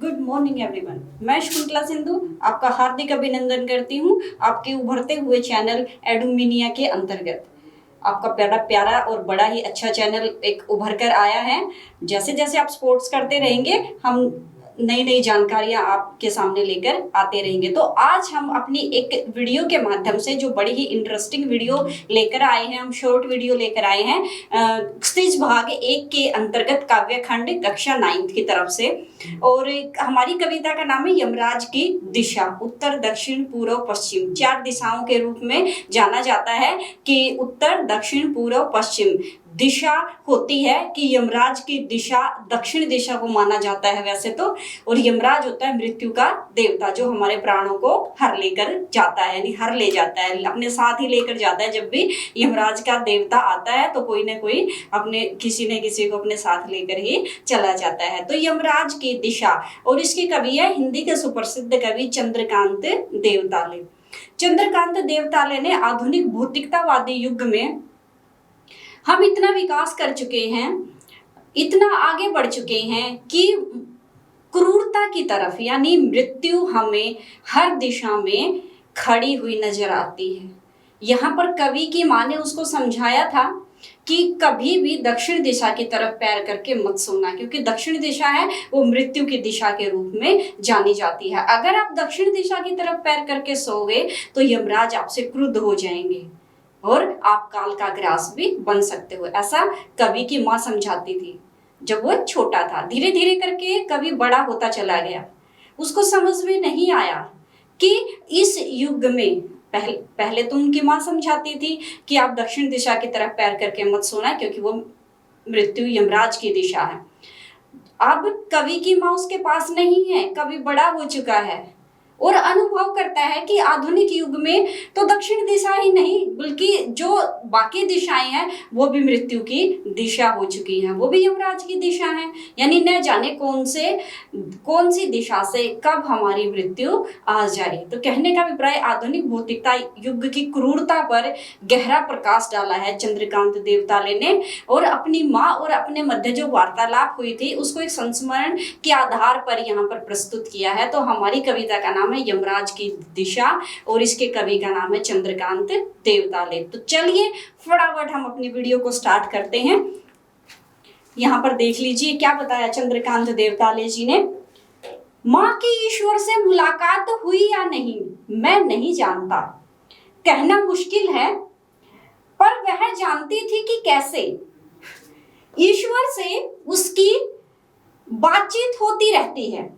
Good morning everyone. मैं शकुंतला सिंधु आपका हार्दिक अभिनंदन करती हूँ आपके उभरते हुए चैनल एडुमिनिया के अंतर्गत। आपका प्यारा प्यारा और बड़ा ही अच्छा चैनल एक उभर कर आया है। जैसे जैसे आप स्पोर्ट्स करते रहेंगे हम नई नई जानकारियां आपके सामने लेकर आते रहेंगे। तो आज हम अपनी एक वीडियो के माध्यम से जो बड़ी ही इंटरेस्टिंग वीडियो लेकर आए हैं, हम शॉर्ट वीडियो लेकर आए हैं क्षितिज भाग 1 के अंतर्गत काव्य खंड कक्षा 9 की तरफ से। और हमारी कविता का नाम है यमराज की दिशा। उत्तर दक्षिण पूर्व पश्चिम 4 दिशाओं के रूप में जाना जाता है कि उत्तर दक्षिण पूर्व पश्चिम दिशा होती है कि यमराज की दिशा दक्षिण दिशा को माना जाता है वैसे तो। और यमराज होता है मृत्यु का देवता जो हमारे प्राणों को हर लेकर जाता है, यानी हर ले जाता है, अपने साथ ही लेकर जाता है। जब भी यमराज का देवता आता है तो कोई ना कोई अपने किसी न किसी को अपने साथ लेकर ही चला जाता है। तो यमराज की दिशा, और इसके कवि है हिंदी के सुप्रसिद्ध कवि चंद्रकांत देवताले। चंद्रकांत देवताले ने आधुनिक भौतिकतावादी युग में हम इतना विकास कर चुके हैं, इतना आगे बढ़ चुके हैं कि क्रूरता की तरफ यानी मृत्यु हमें हर दिशा में खड़ी हुई नजर आती है। यहाँ पर कवि की माँ ने उसको समझाया था कि कभी भी दक्षिण दिशा की तरफ पैर करके मत सोना, क्योंकि दक्षिण दिशा है वो मृत्यु की दिशा के रूप में जानी जाती है। अगर आप दक्षिण दिशा की तरफ पैर करके सोओगे तो यमराज आपसे क्रुद्ध हो जाएंगे और आप काल का ग्रास भी बन सकते हो। ऐसा कवि की माँ समझाती थी जब वो छोटा था। धीरे धीरे करके कवि बड़ा होता चला गया, उसको समझ में नहीं आया कि इस युग में पहले तो उनकी माँ समझाती थी कि आप दक्षिण दिशा की तरफ पैर करके मत सोना क्योंकि वो मृत्यु यमराज की दिशा है। अब कवि की माँ उसके पास नहीं है, कवि बड़ा हो चुका है और अनुभव करता है कि आधुनिक युग में तो दक्षिण दिशा ही नहीं बल्कि जो बाकी दिशाएं हैं वो भी मृत्यु की दिशा हो चुकी हैं, वो भी यमराज की दिशा है। यानी न जाने कौन सी दिशा से कब हमारी मृत्यु आ जाए। तो कहने का अभिप्राय आधुनिक भौतिकता युग की क्रूरता पर गहरा प्रकाश डाला है चंद्रकांत देवताले ने, और अपनी माँ और अपने मध्य जो वार्तालाप हुई थी उसको एक संस्मरण के आधार पर यहाँ पर प्रस्तुत किया है। तो हमारी कविता का नाम है यमराज की दिशा और इसके कवि का नाम है चंद्रकांत देवताले। तो चलिए फटाफट हम अपनी वीडियो को स्टार्ट करते हैं। यहाँ पर देख लीजिए क्या बताया चंद्रकांत देवताले जी ने। माँ की ईश्वर से मुलाकात हुई या नहीं मैं नहीं जानता, कहना मुश्किल है पर वह जानती थी कि कैसे। ईश्वर से उसकी बातचीत होती रहती है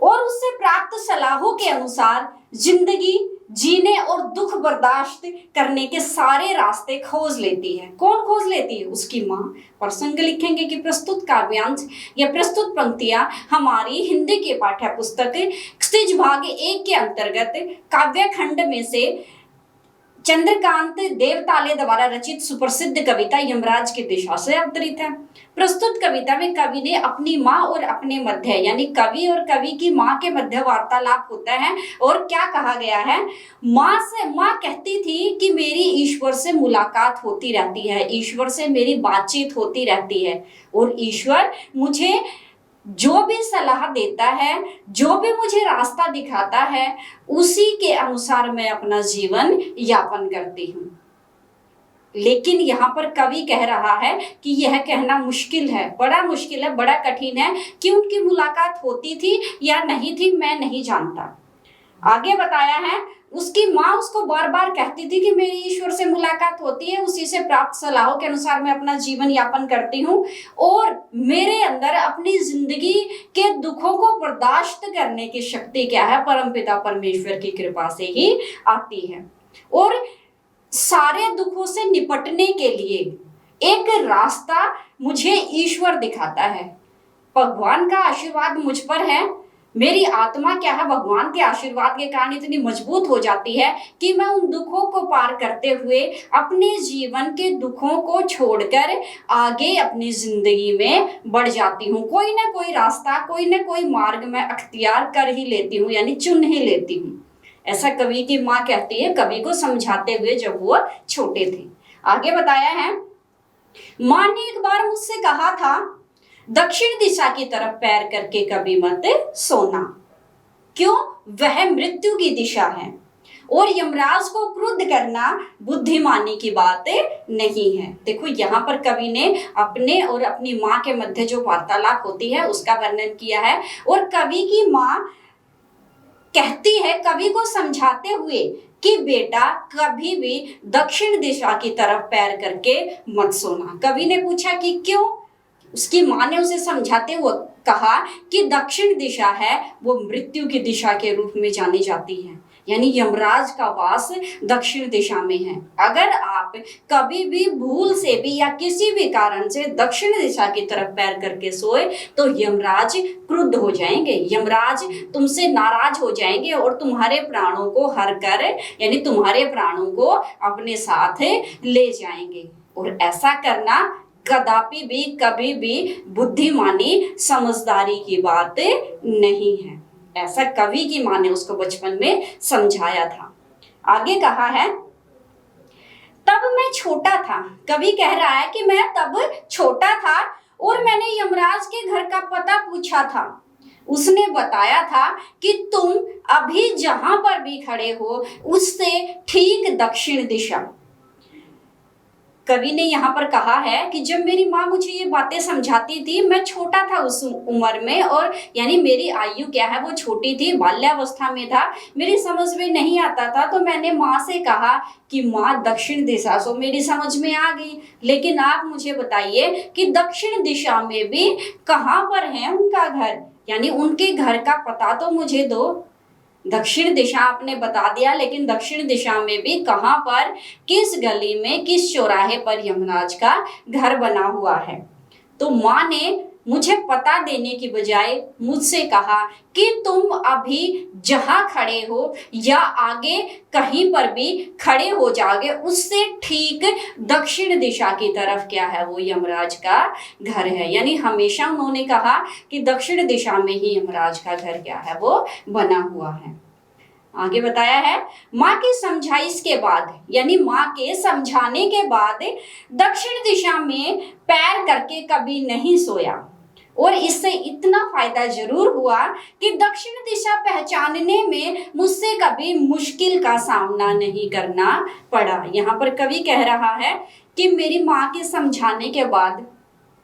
और उससे प्राप्त सलाहों के अनुसार जिंदगी जीने और दुख बर्दाश्त करने के सारे रास्ते खोज लेती है। कौन खोज लेती है? उसकी माँ। प्रसंग लिखेंगे कि प्रस्तुत काव्यांश या प्रस्तुत पंक्तियां हमारी हिंदी के पाठ्य पुस्तक क्षितिज भाग 1 के अंतर्गत काव्य खंड में से चंद्रकांत देवताले द्वारा रचित सुप्रसिद्ध कविता यमराज की दिशा से अवतरित है। प्रस्तुत कविता में कवि ने अपनी माँ और अपने मध्य यानी कवि और कवि की माँ के मध्य वार्तालाप होता है। और क्या कहा गया है? माँ कहती थी कि मेरी ईश्वर से मुलाकात होती रहती है, ईश्वर से मेरी बातचीत होती रहती है और ईश्वर मुझे जो भी सलाह देता है, जो भी मुझे रास्ता दिखाता है, उसी के अनुसार मैं अपना जीवन यापन करती हूँ। लेकिन यहाँ पर कवि कह रहा है कि यह कहना मुश्किल है, बड़ा मुश्किल है, बड़ा कठिन है कि उनकी मुलाकात होती थी या नहीं थी मैं नहीं जानता। आगे बताया है उसकी माँ उसको बार बार कहती थी कि मेरी ईश्वर से मुलाकात होती है, उसी से प्राप्त सलाहों के अनुसार मैं अपना जीवन यापन करती हूँ और मेरे अंदर अपनी जिंदगी के दुखों को बर्दाश्त करने की शक्ति क्या है? परमपिता परमेश्वर की कृपा से ही आती है। और सारे दुखों से निपटने के लिए एक रास्ता मुझे ईश्वर दिखाता है। भगवान का आशीर्वाद मुझ पर है, मेरी आत्मा क्या है भगवान के आशीर्वाद के कारण इतनी मजबूत हो जाती है कि मैं उन दुखों को पार करते हुए अपने जीवन के दुखों को छोड़कर आगे अपनी जिंदगी में बढ़ जाती हूँ। कोई ना कोई रास्ता, कोई ना कोई मार्ग मैं अख्तियार कर ही लेती हूँ, यानी चुन ही लेती हूँ। ऐसा कवि की माँ कहती है कवि को समझाते हुए जब वो छोटे थे। आगे बताया है माँ ने एक बार मुझसे कहा था दक्षिण दिशा की तरफ पैर करके कभी मत सोना। क्यों? वह मृत्यु की दिशा है और यमराज को क्रुद्ध करना बुद्धिमानी की बात नहीं है। देखो यहाँ पर कवि ने अपने और अपनी माँ के मध्य जो वार्तालाप होती है उसका वर्णन किया है और कवि की माँ कहती है कवि को समझाते हुए कि बेटा कभी भी दक्षिण दिशा की तरफ पैर करके मत सोना। कवि ने पूछा कि क्यों? उसकी माँ ने उसे समझाते हुए कहा कि दक्षिण दिशा है वो मृत्यु की दिशा के रूप में जानी जाती है, यानी यमराज का वास दक्षिण दिशा में है। अगर आप कभी भी भूल से भी या किसी भी कारण से दक्षिण दिशा की तरफ पैर करके सोए तो यमराज क्रुद्ध हो जाएंगे, यमराज तुमसे नाराज हो जाएंगे और तुम्हारे प्राणों को हर कर यानी तुम्हारे प्राणों को अपने साथ ले जाएंगे। और ऐसा करना कदापि भी कभी भी बुद्धिमानी समझदारी की बात नहीं है। ऐसा कवि की माँ ने उसको बचपन में समझाया था। आगे कहा है तब मैं छोटा था। कवि कह रहा है कि मैं तब छोटा था और मैंने यमराज के घर का पता पूछा था। उसने बताया था कि तुम अभी जहां पर भी खड़े हो उससे ठीक दक्षिण दिशा। कवि ने यहाँ पर कहा है कि जब मेरी माँ मुझे ये बातें समझाती थी मैं छोटा था उस उम्र में, और यानी मेरी आयु क्या है वो छोटी थी, बाल्यावस्था में था, मेरी समझ में नहीं आता था, तो मैंने माँ से कहा कि माँ दक्षिण दिशा, सो मेरी समझ में आ गई। लेकिन आप मुझे बताइए कि दक्षिण दिशा में भी कहाँ पर है उनका घर, यानी उनके घर का पता तो मुझे दो। दक्षिण दिशा आपने बता दिया, लेकिन दक्षिण दिशा में भी कहां पर, किस गली में, किस चौराहे पर यमराज का घर बना हुआ है। तो माँ ने मुझे पता देने की बजाय मुझसे कहा कि तुम अभी जहां खड़े हो या आगे कहीं पर भी खड़े हो जाओगे उससे ठीक दक्षिण दिशा की तरफ क्या है वो यमराज का घर है। यानी हमेशा उन्होंने कहा कि दक्षिण दिशा में ही यमराज का घर क्या है वो बना हुआ है। आगे बताया है माँ की समझाइश के बाद, यानी माँ के समझाने के बाद दक्षिण दिशा में पैर करके कभी नहीं सोया, और इससे इतना फायदा जरूर हुआ कि दक्षिण दिशा पहचानने में मुझसे कभी मुश्किल का सामना नहीं करना पड़ा। यहाँ पर कवि कह रहा है कि मेरी माँ के समझाने के बाद,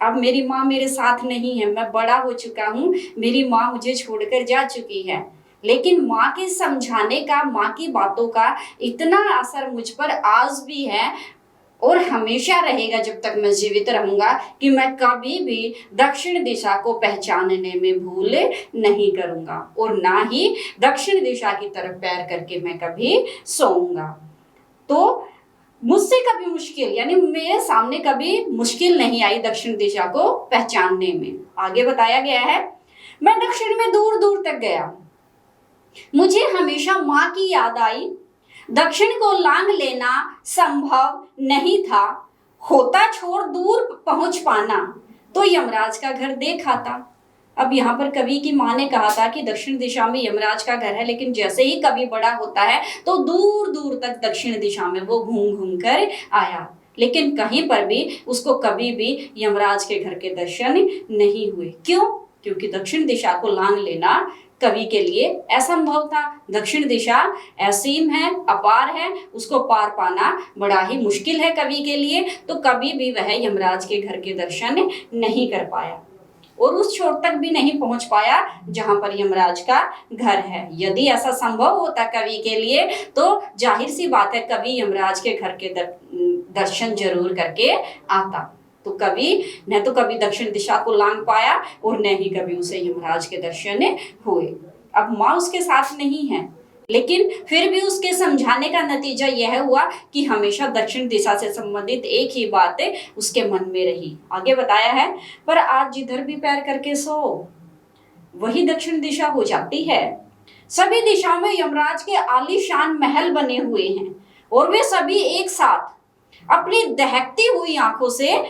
अब मेरी माँ मेरे साथ नहीं है, मैं बड़ा हो चुका हूँ, मेरी माँ मुझे छोड़कर जा चुकी है, लेकिन माँ के समझाने का, माँ की बातों का इतना असर मुझ पर आज भी है और हमेशा रहेगा जब तक मैं जीवित रहूंगा कि मैं कभी भी दक्षिण दिशा को पहचानने में भूल नहीं करूंगा और ना ही दक्षिण दिशा की तरफ पैर करके मैं कभी सोऊंगा। तो मुझसे कभी मुश्किल, यानी मेरे सामने कभी मुश्किल नहीं आई दक्षिण दिशा को पहचानने में। आगे बताया गया है मैं दक्षिण में दूर दूर तक गया, मुझे हमेशा माँ की याद आई, दक्षिण को लांघ लेना संभव नहीं था, होता छोड़ दूर पहुंच पाना तो यमराज का घर देखा था। अब यहाँ पर कवि की माँ ने कहा था कि दक्षिण दिशा में यमराज का घर है, लेकिन जैसे ही कवि बड़ा होता है तो दूर दूर तक दक्षिण दिशा में वो घूम घूम कर आया, लेकिन कहीं पर भी उसको कभी भी यमराज के घर के दर्शन नहीं हुए। क्यों? क्योंकि दक्षिण दिशा को लांघ लेना कवि के लिए असंभव था। दक्षिण दिशा असीम है, अपार है, उसको पार पाना बड़ा ही मुश्किल है कवि के लिए, तो कभी भी वह यमराज के घर के दर्शन नहीं कर पाया और उस छोर तक भी नहीं पहुंच पाया जहां पर यमराज का घर है। यदि ऐसा संभव होता कवि के लिए तो जाहिर सी बात है कवि यमराज के घर के दर्शन जरूर करके आता। तो कवि न तो कभी दक्षिण दिशा को लांघ पाया और न ही कभी उसे यमराज के दर्शन हुए। अब माँ उसके साथ नहीं है, लेकिन फिर भी उसके समझाने का नतीजा यह हुआ कि हमेशा दक्षिण दिशा से संबंधित एक ही बात उसके मन में रही। आगे बताया है पर आज जिधर भी पैर करके सो वही दक्षिण दिशा हो जाती है। सभी दिशाओं में यमराज के आलीशान महल बने हुए हैं और वे सभी एक साथ अपनी दहकती हुई आंखों से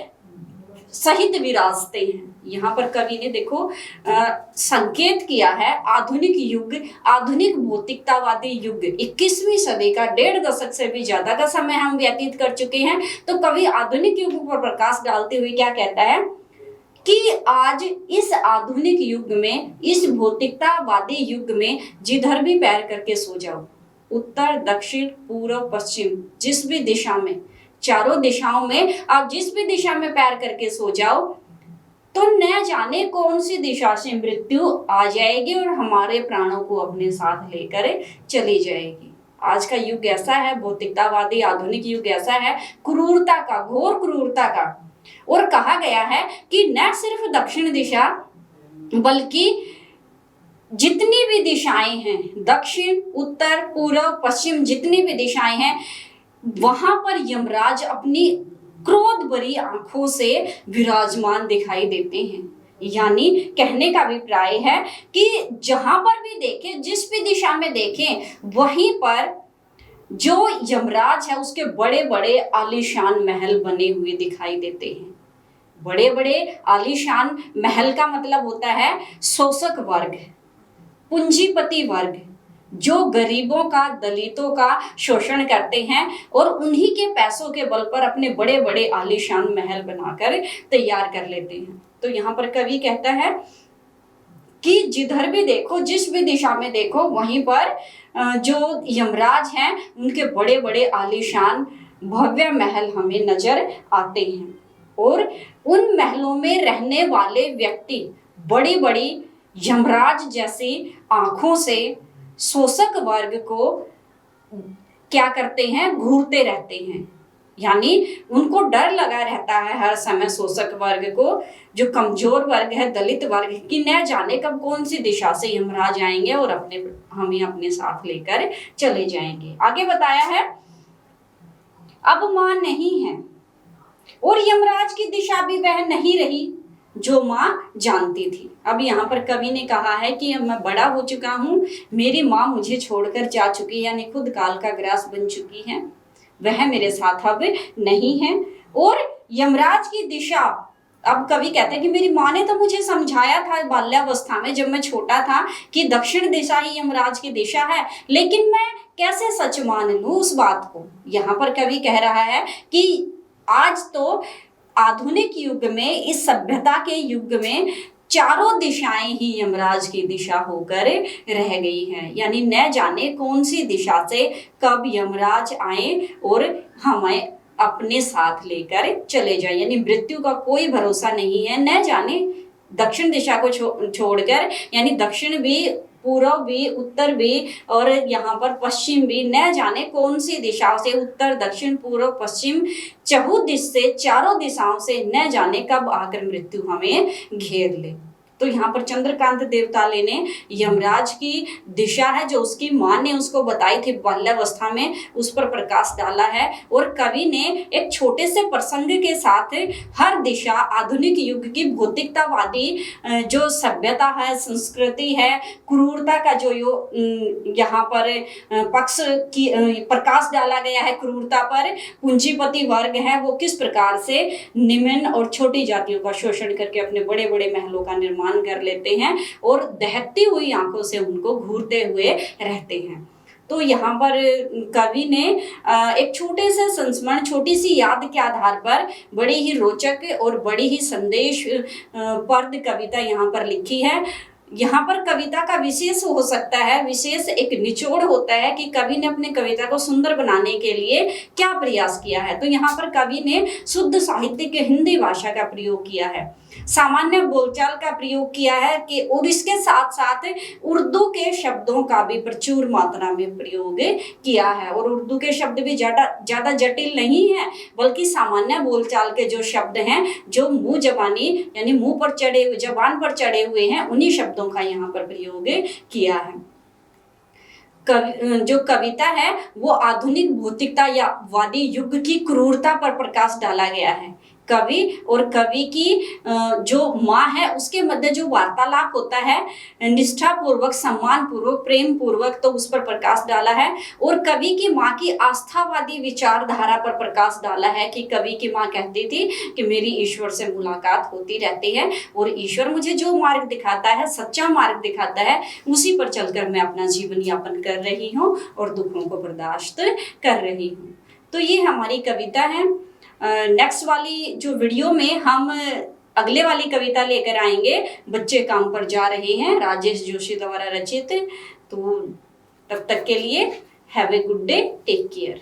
सहित विराजते हैं। यहाँ पर कवि ने देखो संकेत किया है आधुनिक युग, आधुनिक भौतिकतावादी युग, 21वीं सदी का 1.5 दशक से भी ज्यादा का समय हम व्यतीत कर चुके हैं। तो कवि आधुनिक युग पर प्रकाश डालते हुए क्या कहता है कि आज इस आधुनिक युग में, इस भौतिकतावादी युग में जिधर भी पैर करके सो जाओ, उत्तर दक्षिण पूर्व पश्चिम, जिस भी दिशा में, चारों दिशाओं में आप जिस भी दिशा में पैर करके सो जाओ, तो न जाने कौन सी दिशा से मृत्यु आ जाएगी और हमारे प्राणों को अपने साथ लेकर चली जाएगी। आज का युग ऐसा है, भौतिकतावादी आधुनिक युग ऐसा है, क्रूरता का, घोर क्रूरता का। और कहा गया है कि न सिर्फ दक्षिण दिशा बल्कि जितनी भी दिशाएं हैं, दक्षिण उत्तर पूर्व पश्चिम, जितनी भी दिशाएं हैं, वहां पर यमराज अपनी क्रोध भरी आंखों से विराजमान दिखाई देते हैं। यानी कहने का अभिप्राय है कि जहां पर भी देखें, जिस भी दिशा में देखें, वहीं पर जो यमराज है उसके बड़े बड़े आलीशान महल बने हुए दिखाई देते हैं। बड़े बड़े आलीशान महल का मतलब होता है शोषक वर्ग, पूंजीपति वर्ग, जो गरीबों का, दलितों का शोषण करते हैं और उन्हीं के पैसों के बल पर अपने बड़े बड़े आलीशान महल बनाकर तैयार कर लेते हैं। तो यहाँ पर कवि कहता है कि जिधर भी देखो, जिस भी दिशा में देखो, वहीं पर जो यमराज हैं उनके बड़े बड़े आलीशान भव्य महल हमें नजर आते हैं। और उन महलों में रहने वाले व्यक्ति बड़ी बड़ी यमराज जैसी आंखों से शोषक वर्ग को क्या करते हैं, घूरते रहते हैं। यानी उनको डर लगा रहता है हर समय, शोषक वर्ग को, जो कमजोर वर्ग है, दलित वर्ग, कि न जाने कब कौन सी दिशा से यमराज आएंगे और हमें अपने साथ लेकर चले जाएंगे। आगे बताया है, अब मां नहीं है और यमराज की दिशा भी वह नहीं रही जो मां जानती थी। अब यहाँ पर कवि ने कहा है कि अब मैं बड़ा हो चुका हूँ, मेरी माँ मुझे छोड़कर जा चुकी है, यानी खुद काल का ग्रास बन चुकी है, वह मेरे साथ अब नहीं है। और यमराज की दिशा, अब कवि कहते हैं कि मेरी माँ ने तो मुझे समझाया था बाल्यावस्था में, जब मैं छोटा था, कि दक्षिण दिशा ही यमराज की दिशा है, लेकिन मैं कैसे सच मान लूं उस बात को। यहाँ पर कवि कह रहा है कि आज तो आधुनिक युग में, इस सभ्यता के युग में, चारों दिशाएं ही यमराज की दिशा होकर रह गई हैं। यानी न जाने कौन सी दिशा से कब यमराज आए और हमें अपने साथ लेकर चले जाए। यानी मृत्यु का कोई भरोसा नहीं है। न जाने दक्षिण दिशा को छोड़कर, यानी दक्षिण भी, पूर्व भी, उत्तर भी और यहाँ पर पश्चिम भी, न जाने कौन सी दिशा से, उत्तर दक्षिण पूर्व पश्चिम, चहुदिश से, चारों दिशाओं से न जाने कब आकर मृत्यु हमें घेर ले। तो यहाँ पर चंद्रकांत देवताले ने यमराज की दिशा है जो उसकी माँ ने उसको बताई थी बाल्यावस्था में, उस पर प्रकाश डाला है। और कवि ने एक छोटे से प्रसंग के साथ हर दिशा, आधुनिक युग की भौतिकतावादी जो सभ्यता है, संस्कृति है, क्रूरता का जो यहाँ पर पक्ष की प्रकाश डाला गया है, क्रूरता पर, पूंजीपति वर्ग है वो किस प्रकार से निम्न और छोटी जातियों का शोषण करके अपने बड़े बड़े महलों का निर्माण कर लेते हैं और दहकती हुई आंखों से उनको घूरते हुए रहते हैं। तो यहाँ पर कवि ने एक छोटे से संस्मरण, छोटी सी याद के आधार पर बड़ी ही रोचक और बड़ी ही संदेश पर्द कविता यहाँ पर लिखी है। यहाँ पर कविता का विशेष हो सकता है, विशेष एक निचोड़ होता है कि कवि ने अपने कविता को सुंदर बनाने के लिए क्या प्रयास किया है। तो यहाँ पर कवि ने शुद्ध साहित्य के हिंदी भाषा का प्रयोग किया है, सामान्य बोलचाल का प्रयोग किया है कि, और इसके साथ साथ उर्दू के शब्दों का भी प्रचुर मात्रा में प्रयोग किया है। और उर्दू के शब्द भी ज्यादा जटिल नहीं है, बल्कि सामान्य बोलचाल के जो शब्द हैं, जो मुंह जबानी यानी मुंह पर चढ़े हुए, जबान पर चढ़े हुए हैं, उन्हीं शब्दों का यहाँ पर प्रयोग किया है। जो कविता है वो आधुनिक भौतिकता या वादी युग की क्रूरता पर प्रकाश डाला गया है। कवि और कवि की जो माँ है उसके मध्य जो वार्तालाप होता है, निष्ठा पूर्वक, सम्मान पूर्वक, प्रेम पूर्वक, तो उस पर प्रकाश डाला है। और कवि की माँ की आस्थावादी विचारधारा पर प्रकाश डाला है कि कवि की माँ कहती थी कि मेरी ईश्वर से मुलाकात होती रहती है और ईश्वर मुझे जो मार्ग दिखाता है, सच्चा मार्ग दिखाता है, उसी पर चलकर मैं अपना जीवन यापन कर रही हूँ और दुखों को बर्दाश्त कर रही हूँ। तो ये हमारी कविता है। नेक्स्ट वाली जो वीडियो में हम अगले वाली कविता लेकर आएंगे, बच्चे काम पर जा रहे हैं, राजेश जोशी द्वारा रचित। तो तब तक के लिए have a good day, take care.